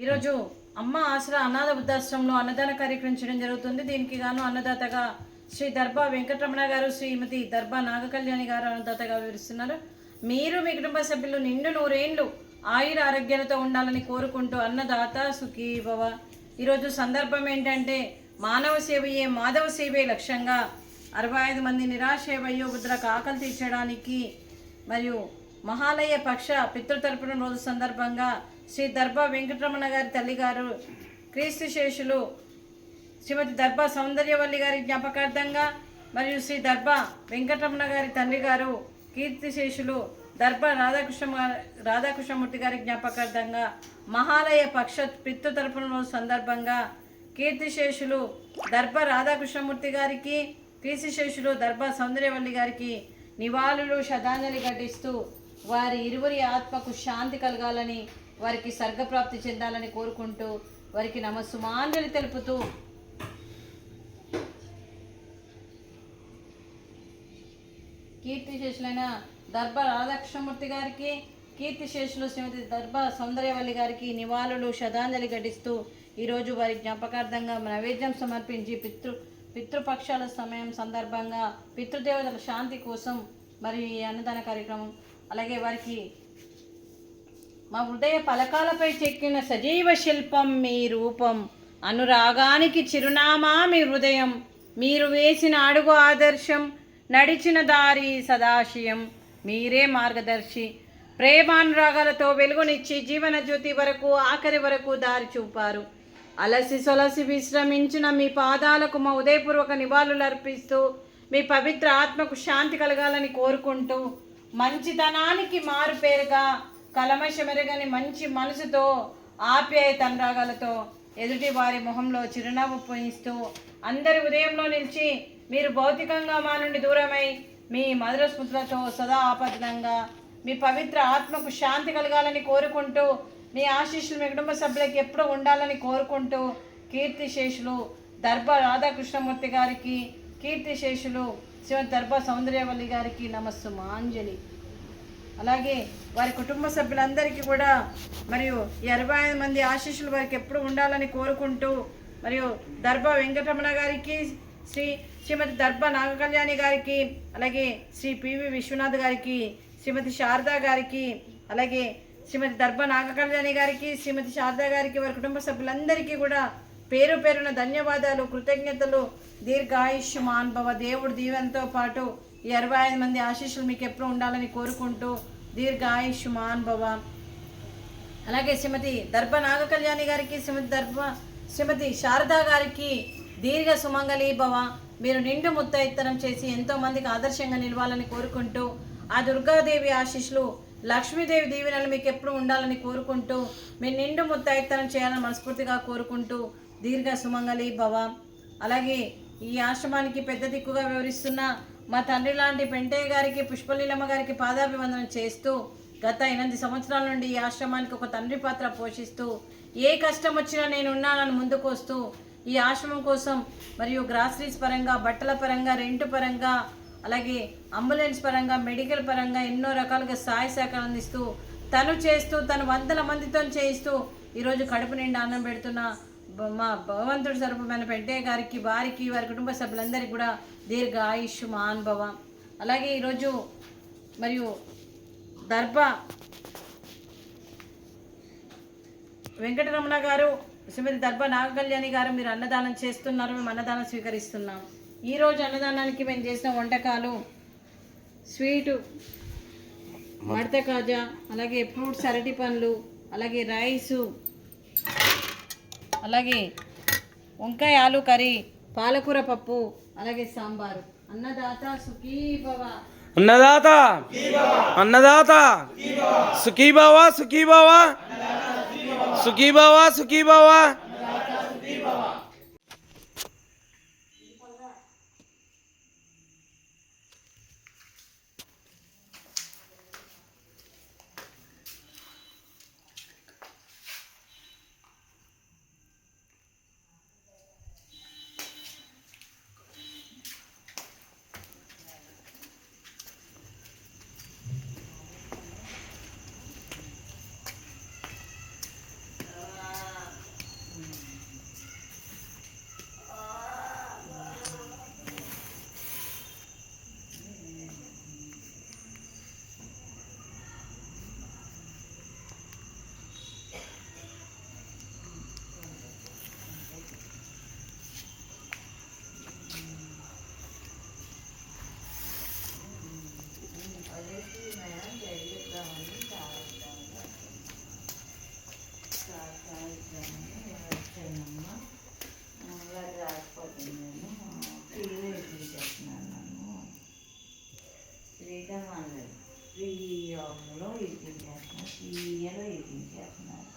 ఈరోజు అమ్మ ఆసరా అనాథ వృద్ధాశ్రమంలో అన్నదాన కార్యక్రమం చేయడం జరుగుతుంది. దీనికి గాను అన్నదాతగా శ్రీ దర్భా వెంకటరమణ గారు, శ్రీమతి దర్భా నాగకళ్యాణి గారు అన్నదాతగా వివరిస్తున్నారు. మీరు మీ కుటుంబ సభ్యులు నిండు నూరేళ్లు ఆయుర ఆరోగ్యాలతో ఉండాలని కోరుకుంటూ అన్నదాత సుఖీ భవ. ఈరోజు సందర్భం ఏంటంటే మానవ సేవయే మాధవ సేవే లక్ష్యంగా 65 మంది నిరాశ వయోవృద్ధులకు ఆకలి తీర్చడానికి మరియు మహాలయ పక్ష పితృతర్పణ రోజు సందర్భంగా శ్రీ దర్భా వెంకటరమణ గారి తల్లిగారు క్రీస్తు శేషులు శ్రీమతి దర్భా సౌందర్యవల్లి గారి జ్ఞాపకార్థంగా మరియు శ్రీ దర్భా వెంకటరమణ గారి తండ్రి గారు కీర్తిశేషులు దర్భా రాధాకృష్ణమూర్తి గారి జ్ఞాపకార్థంగా మహాలయ పక్ష పితృతర్పణ రోజు సందర్భంగా కీర్తిశేషులు దర్భా రాధాకృష్ణమూర్తి గారికి, కీర్తిశేషులు దర్భా సౌందర్యవల్లి గారికి నివాళులు శ్రద్ధాంజలి ఘటిస్తూ వారి ఇరువురి ఆత్మకు శాంతి కలగాలని, వారికి స్వర్గప్రాప్తి చెందాలని కోరుకుంటూ వారికి నమస్సుమాంజలి తెలుపుతూ కీర్తిశేషులైన దర్భా రాధాకృష్ణమూర్తి గారికి, కీర్తిశేషులు శ్రీమతి దర్భా సౌందర్యవల్లి గారికి నివాళులు శ్రద్ధాంజలి ఘటిస్తూ ఈరోజు వారి జ్ఞాపకార్థంగా నైవేద్యం సమర్పించి పితృపక్షాల సమయం సందర్భంగా పితృదేవతల శాంతి కోసం మరి ఈ అన్నదాన కార్యక్రమం, అలాగే వారికి మా హృదయ పలకాలపై చెక్కిన సజీవ శిల్పం మీ రూపం, అనురాగానికి చిరునామా మీ హృదయం, మీరు వేసిన అడుగు ఆదర్శం, నడిచిన దారి సదాశయం, మీరే మార్గదర్శి, ప్రేమానురాగాలతో వెలుగునిచ్చి జీవన జ్యోతి వరకు ఆఖరి వరకు దారి చూపారు. అలసి సొలసి విశ్రమించిన మీ పాదాలకు మా ఉదయపూర్వక నివాళులు అర్పిస్తూ మీ పవిత్ర ఆత్మకు శాంతి కలగాలని కోరుకుంటూ మంచితనానికి మారు పేరుగా కలమషమెరగని మంచి మనసుతో ఆప్యాయత అనురాగాలతో ఎదుటి వారి మొహంలో చిరునవ్వు పోయిస్తూ అందరి ఉదయంలో నిలిచి మీరు భౌతికంగా మా నుండి దూరమై మీ మధుర స్మృతులతో సదా ఆపదంగా మీ పవిత్ర ఆత్మకు శాంతి కలగాలని కోరుకుంటూ మీ ఆశీస్సులు మీ కుటుంబ సభ్యులకి ఎప్పుడూ ఉండాలని కోరుకుంటూ కీర్తిశేషులు దర్భా రాధాకృష్ణమూర్తి గారికి, కీర్తిశేషులు శ్రీమతి దర్భా సౌందర్యవల్లి గారికి నమస్సుమాంజలి. అలాగే వారి కుటుంబ సభ్యులందరికీ కూడా మరియు 65 మంది ఆశీస్సులు వారికి ఎప్పుడు ఉండాలని కోరుకుంటూ మరియు దర్భా వెంకటరమణ గారికి, శ్రీమతి దర్భా నాగకళ్యాణి గారికి, అలాగే శ్రీ పివి విశ్వనాథ్ గారికి, శ్రీమతి శారదా గారికి, అలాగే శ్రీమతి దర్భా నాగకళ్యాణి గారికి, శ్రీమతి శారదా గారికి, వారి కుటుంబ సభ్యులందరికీ కూడా పేరు పేరున ధన్యవాదాలు, కృతజ్ఞతలు. దీర్ఘాయుష్మాన్ భవ. దేవుడు దీవెనతో పాటు ఈ 65 మంది ఆశీస్సులు మీకు ఎప్పుడు ఉండాలని కోరుకుంటూ దీర్ఘాయుష్మాన్ భవ. అలాగే శ్రీమతి దర్భా నాగకళ్యాణి గారికి, శ్రీమతి శారదా గారికి దీర్ఘ సుమంగళి భవ. మీరు నిండు ముత్తైత్తనం చేసి ఎంతో మందికి ఆదర్శంగా నిలవాలని కోరుకుంటూ ఆ దుర్గాదేవి ఆశీస్సులు, లక్ష్మీదేవి దీవెనలు మీకు ఎప్పుడు ఉండాలని కోరుకుంటూ మీరు నిండు ముత్తైత్తనం చేయాలని మనస్ఫూర్తిగా కోరుకుంటూ దీర్ఘ సుమంగళి భవ. అలాగే ఈ ఆశ్రమానికి పెద్ద దిక్కుగా వివరిస్తున్న మా తండ్రి లాంటి పెంటయ్య గారికి, పుష్పలీలమ్మ గారికి పాదాభివందనం చేస్తూ గత 8 సంవత్సరాల నుండి ఈ ఆశ్రమానికి ఒక తండ్రి పాత్ర పోషిస్తూ ఏ కష్టం వచ్చినా నేను ఉన్నానని ముందుకు వస్తూ ఈ ఆశ్రమం కోసం మరియు గ్రాసరీస్ పరంగా, బట్టల పరంగా, రెంటు పరంగా, అలాగే అంబులెన్స్ పరంగా, మెడికల్ పరంగా ఎన్నో రకాలుగా సహాయ సహకారం అందిస్తూ తను వందల మందితో చేయిస్తూ ఈరోజు కడుపు నిండా అన్నం పెడుతున్న మా భగవంతుడి స్వరూపమైన పెంటయ్య గారికి, వారికి, వారి కుటుంబ సభ్యులందరికీ కూడా దీర్ఘ ఆయుష్మాన్ భవ. అలాగే ఈరోజు మరియు దర్భా వెంకటరమణ గారు, శ్రీమతి దర్భా నాగకళ్యాణి గారు మీరు అన్నదానం చేస్తున్నారు, మేము అన్నదానం స్వీకరిస్తున్నాం. ఈరోజు అన్నదానానికి మేము చేసిన వంటకాలు స్వీటు, మడత కాజా, అలాగే ఫ్రూట్స్, అరటి పండ్లు, అలాగే రైసు, అలాగే వంకాయ ఆలు కర్రీ, పాలకూర పప్పు, అలాగే సాంబారు. అన్నదాత సుఖీ భవ. అన్నదాత అన్నదాత సుఖీ భవ, సుఖీ భవ, సుఖీ భవ, సుఖీ భవ. గిన్నెలో ఇచ్చేస్తున్నారు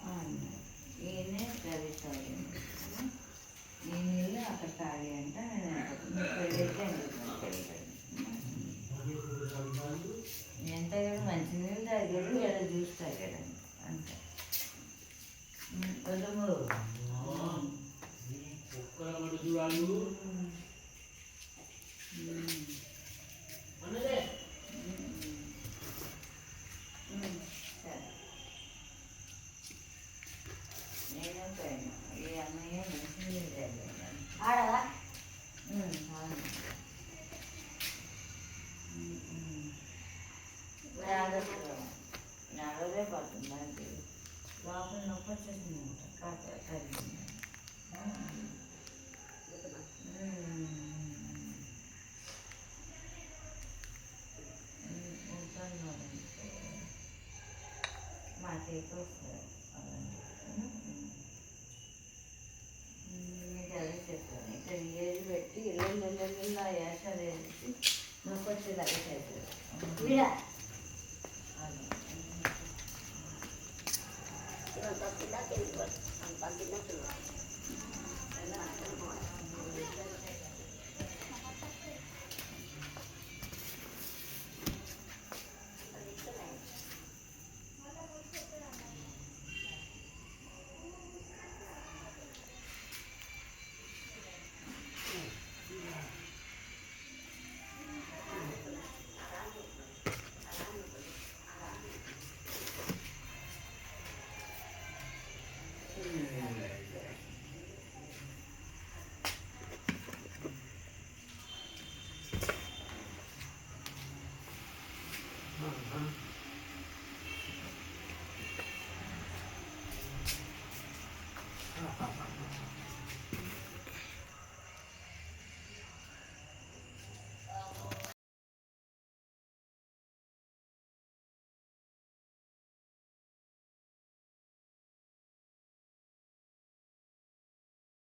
అన్నారు. ఈయనే చదివిస్తాడు ఈ నీళ్ళు అక్కడ తాగి అంట పెళ్ళైతే ఎంత కూడా మంచి నీళ్ళు తాగాడు ఎలా జ్యూస్ తాగాడు అంతే. కొద్దిమూరు నేను పోయాను ఈ అమ్మాయి మంచి నీళ్ళు తాగాడు ఆడవా నడవలే పడుతుంది దానికి లోపల నొప్పి వచ్చేసింది మా చేతి వస్తుంది మీకు అదే చెప్తాను ఇక్కడ ఏది పెట్టి ఇల్లు వేసాలు వేసి నొప్పి వచ్చేలాగా చేస్తారు. Thank you.